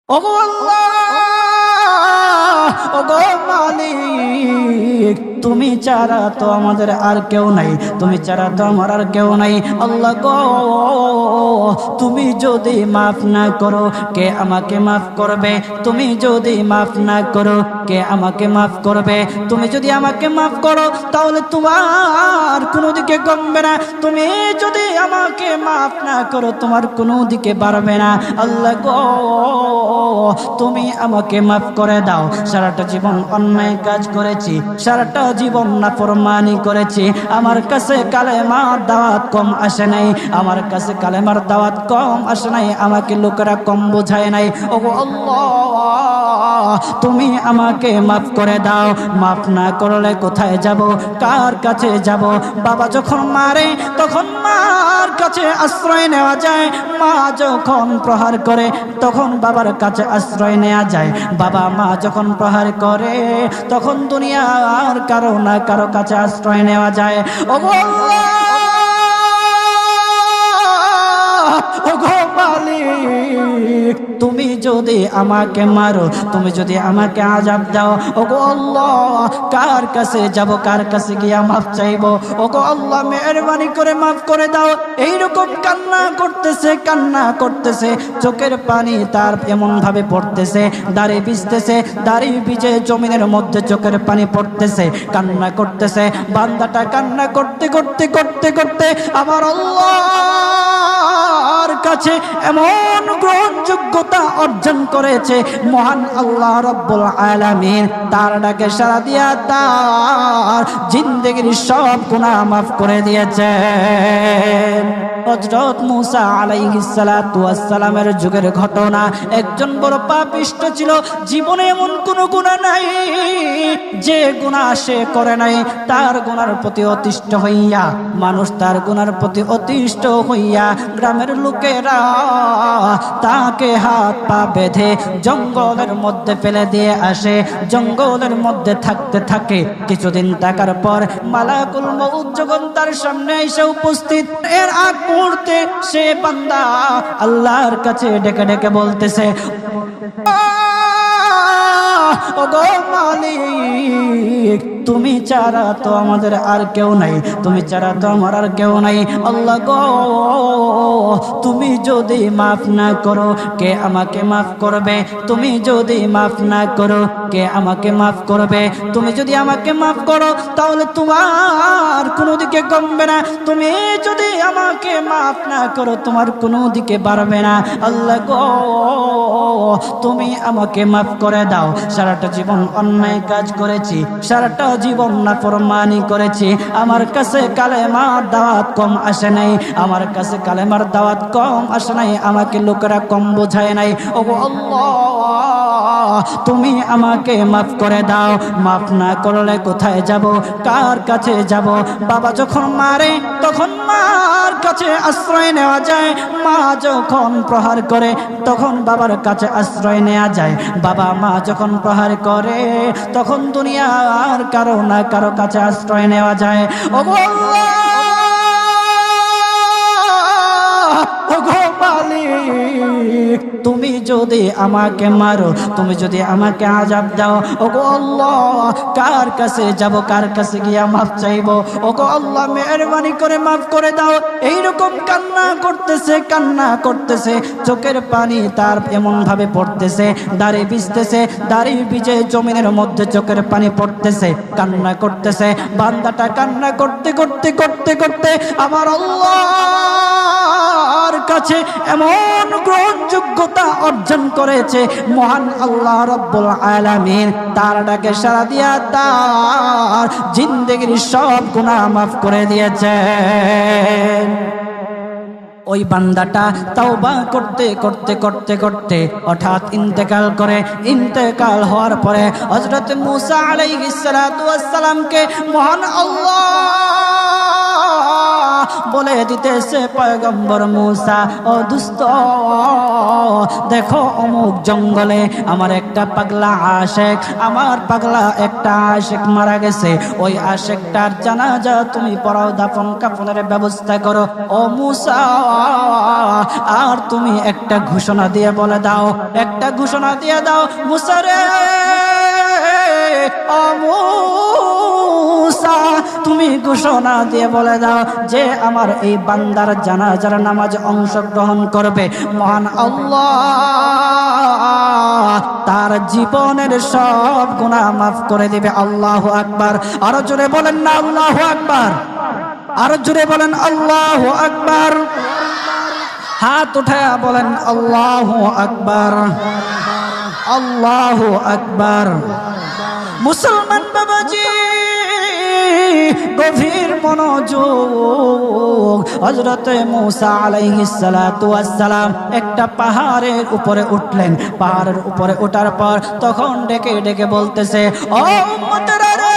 ওগো আল্লাহ, ওগো মালিক, তুমি ছাড়া তো আমাদের আর কেউ নাই, তুমি ছাড়া তো আমার আর কেউ নাই। আল্লাহ গো, তুমি যদি মাফ না করো কে আমাকে মাফ করবে? তুমি যদি মাফ না করো কে আমাকে মাফ করবে? তুমি যদি আমাকে মাফ করো তাহলে তোমার কোনো দিকে কমবে না, তুমি যদি আমাকে মাফ না করো তোমার কোনো দিকে বাড়বে না। আল্লাহ গো, তুমি আমাকে মাফ করে দাও। সারাটা জীবন অন্যায় কাজ করেছি, সারাটা জীবন নাফরমানি করেছি, আমার কাছে কালেমার দাওয়াত কম আসে নাই, আমার কাছে কালেমার দাওয়াত কম আসে নাই, আমাকে লোকেরা কম বোঝায় নাই। ওগো আল্লাহ, তুমি আমাকে মাফ করে দাও। মাফ না করলে কোথায় যাব, কার কাছে যাব? বাবা যখন মারে তখন মার কাছে আশ্রয় নেওয়া যায়, মা যখন প্রহার করে তখন বাবার কাছে আশ্রয় নেওয়া যায়, বাবা মা যখন প্রহার করে তখন দুনিয়ার কারো না কারো কাছে আশ্রয় নেওয়া যায়। ওগো আল্লাহ, ওগো মালিক, তুমি যদি আমাকে মারো, তুমি যদি আমাকে আযাব দাও, ওগো আল্লাহ, কার কাছে যাব, কার কাছে গিয়া মাফ চাইবো? ওগো আল্লাহ, মেহেরবানি করে মাফ করে দাও। এইরকম কান্না করতেছে, কান্না করতেছে, চোখের পানি তার এমন ভাবে পড়তেছে, দাড়ি ভিজতেছে, দাড়ি ভিজে জমিনের মধ্যে চোখের পানি পড়তেছে, কান্না করতেছে। বান্দাটা কান্না করতে করতে করতে করতে আমার আল্লাহর কাছে এমন গ্রহণযোগ্যতা অর্জন করেছে, মহান আল্লাহ রাব্বুল আলামিন তার ডাকে সাড়া দিয়া তার জিন্দেগির সব গুনাহ মাফ করে দিয়েছে। হযরত মূসা আলাইহিস সালাতু ওয়াস সালামের যুগের ঘটনা। একজন বড় পাপিষ্ঠ ছিল, জীবনে এমন কোনো গুনাহ নাই যে গুনাহ সে করে নাই। তার গুনার প্রতি অতিষ্ঠ হইয়া, মানুষ তার গুনার প্রতি অতিষ্ঠ হইয়া গ্রামের লোকেরা তাকে হাত পা বেঁধে জঙ্গলের মধ্যে ফেলে দিয়ে আসে। জঙ্গলের মধ্যে থাকতে থাকে, কিছুদিন থাকার পর মালাকুল মউত যখন তার সামনে এসে উপস্থিত, এর আগ মুহূর্তে সে বান্দা আল্লাহর কাছে ডেকে ডেকে বলতেছে, ওগো মালিক, তুমি ছাড়া তো আমাদের আর কেউ নাই, তুমি ছাড়া তো আমার আর কেউ নাই। আল্লাহ গো, তুমি যদি মাফ না করো কে আমাকে মাফ করবে? তুমি যদি মাফ না করো কে আমাকে মাফ করবে? তুমি যদি আমাকে মাফ করো তাহলে তোমার কোনো দিকে কমবে না, তুমি যদি আমাকে মাফ না করো তোমার কোনো দিকে বাড়বে না। আল্লাহ গো, তুমি আমাকে মাফ করে দাও। সারাটা জীবন অন্যায় কাজ করেছি, সারাটা জীবন নাফরমানি করেছি, আমার কাছে কালেমার দাওয়াত কম আসে নাই, আমার কাছে কালেমার দাওয়াত কম আসে নাই, আমাকে লোকেরা কম বোঝায় নাই। ওগো আল্লাহ, তুমি আমাকে মাফ করে দাও। মাফ না করলে কোথায় যাব, কার কাছে যাব? বাবা যখন মারে তখন মার কাছে আশ্রয় নেওয়া যায়, মা যখন প্রহার করে তখন বাবার কাছে আশ্রয় নেওয়া যায়, বাবা মা যখন প্রহার করে তখন দুনিয়ার কারো না কারো কাছে আশ্রয় নেওয়া যায়। ওগো আল্লাহ, ওগো মালিক, তুমি যদি আমাকে মারো, তুমি যদি আমাকে আযাব দাও, ওগো আল্লাহ, কার কাছে যাব, কার কাছে গিয়া মাফ চাইবো? ওগো আল্লাহ, মেহেরবানি করে মাফ করে দাও। এইরকম কান্না করতেছে, কান্না করতেছে, চোখের পানি তার এমন ভাবে পড়তেছে, দাড়ি ভিজতেছে, দাড়ি ভিজে জমিনের মধ্যে চোখের পানি পড়তেছে, কান্না করতেছে। বান্দাটা কান্না করতে করতে করতে করতে আমার আল্লাহর কাছে এমন গ্রহণযোগ্যতা অর্জন করেছে, মহান আল্লাহ রাব্বুল আলামিন তার ডাকে সাড়া দিয়া তার জিন্দেগির সব গুনাহ মাফ করে দিয়েছে। ওই বান্দাটা তাওবা করতে করতে করতে করতে হঠাৎ ইন্তেকাল করে। ইন্তেকাল হওয়ার পরে হযরত মূসা আলাইহিস সালাতু ওয়াস সালামকে মহান আল্লাহ বলে দিতেছে পয়গম্বর মূসা, ও দুস্থ দেখো অমুক জঙ্গলে আমার একটা পাগলা আশেক, আমার পাগলা একটা আশেক মারা গেছে, ওই আশেকটার জানাজা তুমি পড়াও, দাফন কাফনের ব্যবস্থা করো। ও মূসা আর তুমি একটা ঘোষণা দিয়ে বলে দাও, একটা ঘোষণা দিয়ে দাও মূসা রে, ও মূসা তুমি ঘোষণা দিয়ে বলে দাও যে আমার এই বান্দার জানাজার নামাজ অংশগ্রহণ করবে, মহান আল্লাহ তার জীবনের সব গুনাহ মাফ করে দিবে। আল্লাহু আকবার। আরো জোরে বলেন না আল্লাহু আকবার, আরো জোরে বলেন আল্লাহু আকবার। হাত উঠায়া বলেন আল্লাহু আকবার, আল্লাহু আকবার। মুসলমান বাবাজি গভীর মনোযোগ। হযরতে মূসা আলাইহিস সালাতু ওয়াস সালাম একটা পাহাড়ের উপরে উঠলেন। পাহাড়ের উপরে ওঠার পর তখন ডেকে ডেকে বলতেছে, ও উম্মতেরা রে,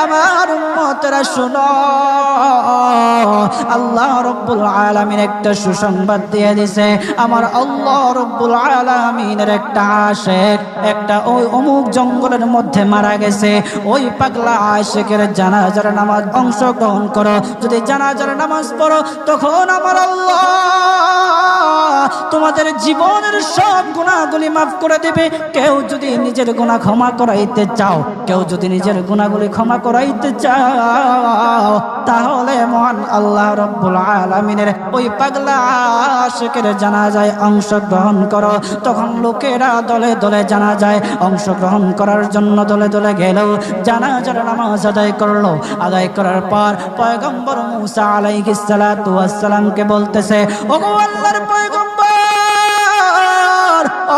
আমার উম্মতেরা শুনো, আল্লাহ রব্বুল আলামিন একটা সুসংবাদ দিয়ে দিছে। আমার আল্লাহ রব্বুল আলামিনের একটা আশেক একটা ওই অমুক জঙ্গলের মধ্যে মারা গেছে, ওই পাগলা আশেকের জানাজার নামাজ অংশগ্রহণ করো। যদি জানাজার নামাজ পড়ো তখন আমার আল্লাহ তোমাদের জীবনের সব গুনাহগুলি মাফ করে দিবে। কেউ যদি নিজের গুনাহ ক্ষমা করাইতে চাও, কেউ যদি নিজের গুনাহগুলি ক্ষমা করাইতে চাও, তাহলে মহান আল্লাহ রব্বুল আলামিনের ওই পাগলা আশিকের জানাজায় অংশগ্রহণ করো। তখন লোকেরা দলে দলে জানাজায় অংশগ্রহণ করার জন্য দলে দলে গেল, জানাজার নামাজ আদায় করলো। আদায় করার পর পয়গম্বর মূসা আলাইহিস সালাতু ওয়াস সালামকে বলতেছে, ওগো আল্লাহর পয়গম্বর,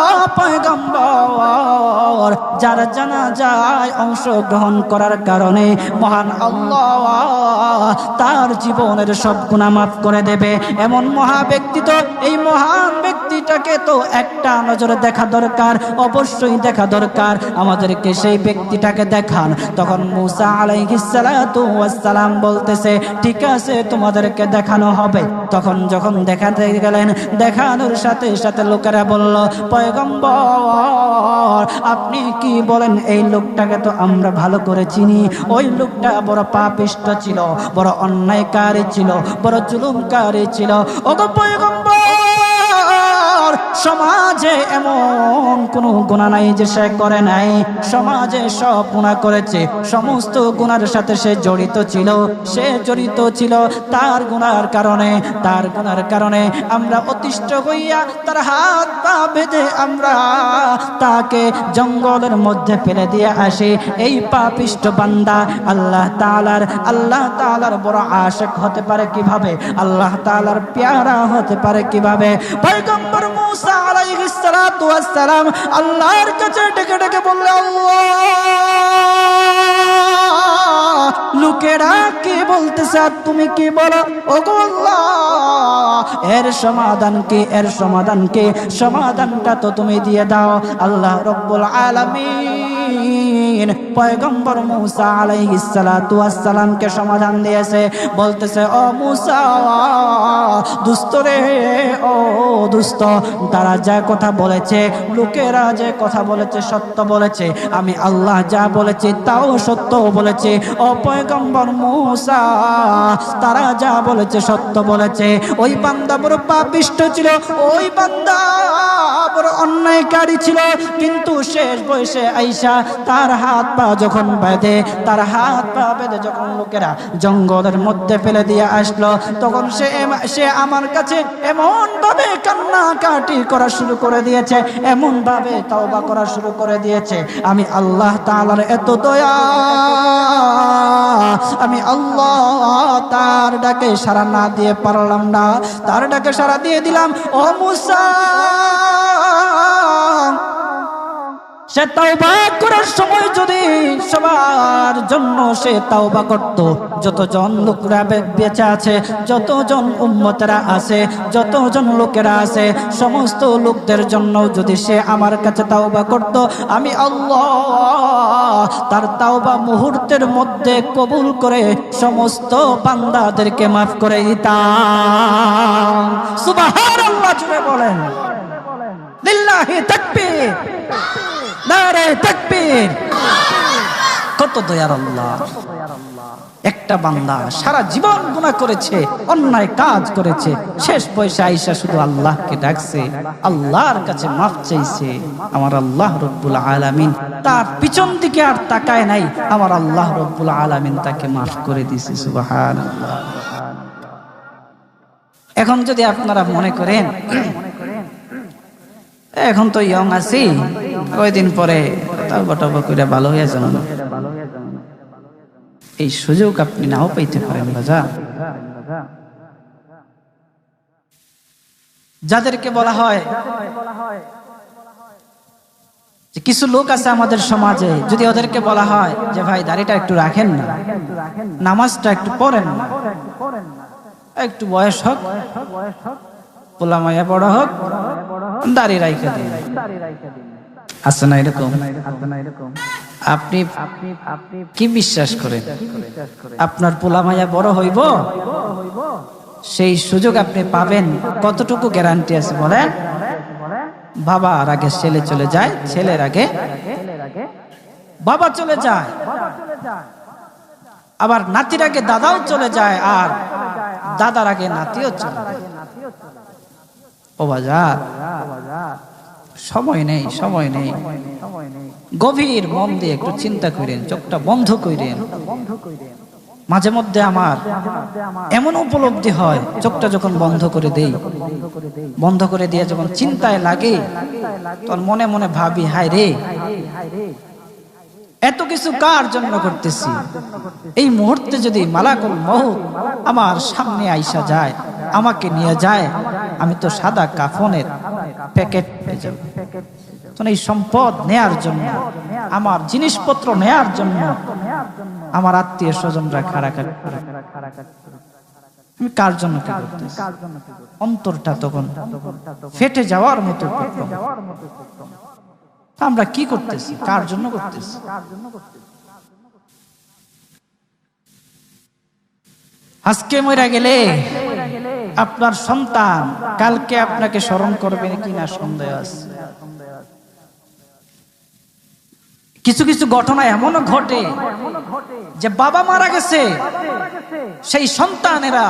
ও পয়গম্বর, যারা জানাজায় অংশগ্রহণ করার কারণে মহান আল্লাহ তার জীবনের সব গুনাহ মাফ করে দেবে, এমন মহা ব্যক্তি তো, এই মহান ব্যক্তিটাকে তো একটা নজরে দেখা দরকার, অবশ্যই দেখা দরকার, আমাদেরকে সেই ব্যক্তিটাকে দেখান। তখন মূসা আলাইহিস সালাতু ওয়াস সালাম বলতেছে, ঠিক আছে তোমাদেরকে দেখানো হবে। তখন যখন দেখাতে গেলেন, দেখানোর সাথে সাথে লোকেরা বলল, পয়গম্বর আপনি কি বলেন, এই লোকটাকে তো আমরা ভালো করে চিনি, ওই লোকটা বড় পাপিষ্ঠ ছিল, বড় অন্যায়কারী ছিল, বড় জুলুমকারী ছিল। ওগো পয়গম্বর, সমাজে এমন কোনো গুনাহ নাই যে সে করে নাই, সমাজে সব গুনাহ করেছে, সমস্ত গুনার সাথে সে জড়িত ছিল, সে জড়িত ছিল। তার গুনার কারণে আমরা অতিষ্ঠ হইয়া তার হাত পা বেঁধে আমরা তাকে জঙ্গলের মধ্যে ফেলে দিয়ে আসি। এই পাপিষ্ঠ বান্দা আল্লাহ তাআলার বড় আশিক হতে পারে কিভাবে, আল্লাহ তাআলার প্যারা হতে পারে কিভাবে? পয়গম্বর মূসা আলাইহিস সালাতু ওয়াস সালাম আল্লাহর কাছে ডেকে ডেকে বললেন, আল্লাহ লোকেরা কি বলতেছে আর তুমি কি বলো? ওগো আল্লাহ, এর সমাধান কি, এর সমাধান কি? সমাধানটা তো তুমি দিয়ে দাও। আল্লাহ রব্বুল আলামিন পয়গম্বর মূসা আলাইহিস সালাতু ওয়াস সালামকে সমাধান দিয়েছে। বলতেছে, ও মূসা দুষ্ট রে, ও দুষ্ট, তারা যা কথা বলেছে, লোকেরা যে কথা বলেছে সত্য বলেছে, আমি আল্লাহ যা বলেছি তাও সত্য বলেছে। ও পয়গম্বর মূসা, তারা যা বলেছে সত্য বলেছে। ওই বান্দা বড় পাপিষ্ঠ ছিল, ওই বান্দা বড় অন্যায়কারী ছিল, কিন্তু শেষ বয়সে আইসা তার হাত পা যখন বেঁধে, তার হাত পা বেঁধে যখন লোকেরা জঙ্গলের মধ্যে ফেলে দিয়ে আসলো, তখন সে আমার কাছে এমন ভাবে কান্নাকাটি করা শুরু করে দিয়েছে, এমন ভাবে তওবা করা শুরু করে দিয়েছে। আমি আল্লাহ তাআলার এত দয়া, আমি আল্লাহ তার ডাকে সাড়া না দিয়ে পারলাম না, তার ডাকে সাড়া দিয়ে দিলাম। ও মূসা, সে তাওবা করার সময় যদি সবার জন্য সে তাওবা করত, যতজন লোকরা বেঁচে আছে, যতজন উম্মতেরা আছে, যতজন লোকেরা আছে, সমস্ত লোকদের জন্য যদি সে আমার কাছে তাওবা করত, আমি আল্লাহ তার তাওবা মুহূর্তের মধ্যে কবুল করে সমস্ত বান্দাদেরকে মাফ করে দিতাম। সুবহানাল্লাহ, জুড়ে বলেন লিল্লাহি তাকবীর, নারে তাকবীর। কত দয়ার আল্লাহ! একটা বান্দা সারা জীবন গুনাহ করেছে, অন্যায় কাজ করেছে, শেষ বয়সে আইসা শুধু আল্লাহকে ডাকছে, আল্লাহর কাছে মাফ চাইছে। আমার আল্লাহ রব্বুল আলামিন তার পিছন দিকে আর তাকায় নাই, আমার আল্লাহ রব্বুল আলামিন তাকে মাফ করে দিয়েছে। সুবহানাল্লাহ। এখন যদি আপনারা মনে করেন এখন তো ইয়ং আছি, কয়দিন পরে তাওবা টাওবা কইরা ভালো হয়ে যাবেন, এই সুযোগ আপনি নাও পাইতে পারেন বাজা। যাদেরকে বলা হয় যে কিছু লোক আছে আমাদের সমাজে, যদি ওদেরকে বলা হয় যে ভাই দাড়িটা একটু রাখেন না, নামাজটা একটু পড়েন না, একটু বয়স হোক, পোলা মাইয়া বড় হোক, দাড়ি রাইখা দিন, আছে না এরকম? আপনি কি বিশ্বাস করেন আপনার পোলা মাইয়া বড় হইব? সেই সুযোগ আপনি পাবেন? কতটুকু গ্যারান্টি আছে বলেন? বাবার আগে ছেলে চলে যায়, ছেলের আগে বাবা চলে যায়, আবার নাতির আগে দাদাও চলে যায়, আর দাদার আগে নাতিও চলে যায়। ও বাজার, সময় নেই, সময় নেই। গভীর মন দিয়ে একটু চিন্তা করেন, চোখটা বন্ধ করেন। মাঝে মধ্যে আমার এমন উপলব্ধি হয়, চোখটা যখন বন্ধ করে দেই, বন্ধ করে দিয়ে যখন চিন্তায় লাগে, তখন মনে মনে ভাবি, হায় রে, এত কিছু কার জন্য করতেছি? এই মুহূর্তে যদি মালাকুল মউত আমার সামনে আইসা যায়, আমাকে নিয়ে যায়, আমি তো সাদা কাফনের প্যাকেট পেয়ে যাব। এই সম্পদ নেয়ার জন্য, আমার জিনিসপত্র নেয়ার জন্য আমার আত্মীয় স্বজনরা খাড়াখাড়ি, আমি কার জন্য কি করতেছি? অন্তরটা তখন ফেটে যাওয়ার মতো। আমরা কি করতেছি? কার জন্য করতেছি? আজকে মরে গেলে আপনার সন্তান কালকে আপনাকে স্মরণ করবে কিনা সন্দেহ আছে। কিছু কিছু ঘটনা এমনও ঘটে যে বাবা মারা গেছে, সেই সন্তানেরা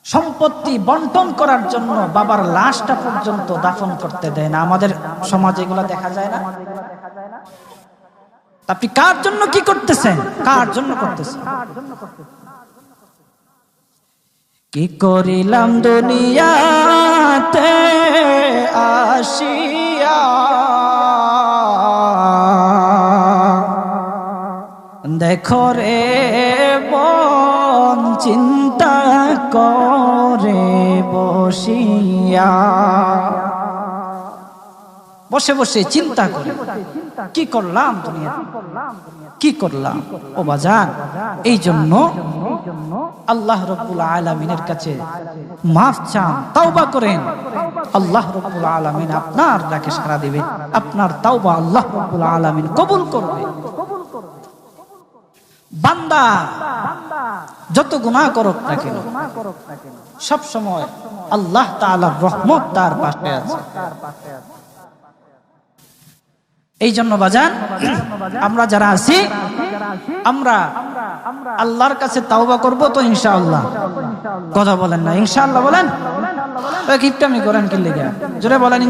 সম্পত্তি বন্টন করার জন্য বাবার লাশটা পর্যন্ত দাফন করতে দেয় না। আমাদের সমাজে এগুলো দেখা যায় না? আপনি কার জন্য কি করতেছেন? কার জন্য করতেছেন? কি করিলাম দুনিয়াতে আসিয়া, দেখো রে মন চিন্তা করে বসিয়া, বসে বসে চিন্তা করে কি করলাম দুনিয়া, কি করলাম? ও বাজান, এই জন্য আল্লাহ রাব্বুল আলামিনের কাছে মাফ চান, তাওবা করেন। আল্লাহ রাব্বুল আলামিন আপনার ডাকে সাড়া দিবে, আপনার তাওবা আল্লাহ রাব্বুল আলামিন কবুল করবে। বান্দা যত গুনাহ করুক না কেন, সব সময় আল্লাহ তাআলার রহমত তার পাশে আছে। এই জন্য বাজান, আমরা যারা আছি, আমরা আল্লাহর কাছে তাওবা করব তো ইনশাআল্লাহ। কথা বলেন না ইনশাআল্লাহ? বলেন, কিপটামি করেন কি লেগে? জোরে বলেন।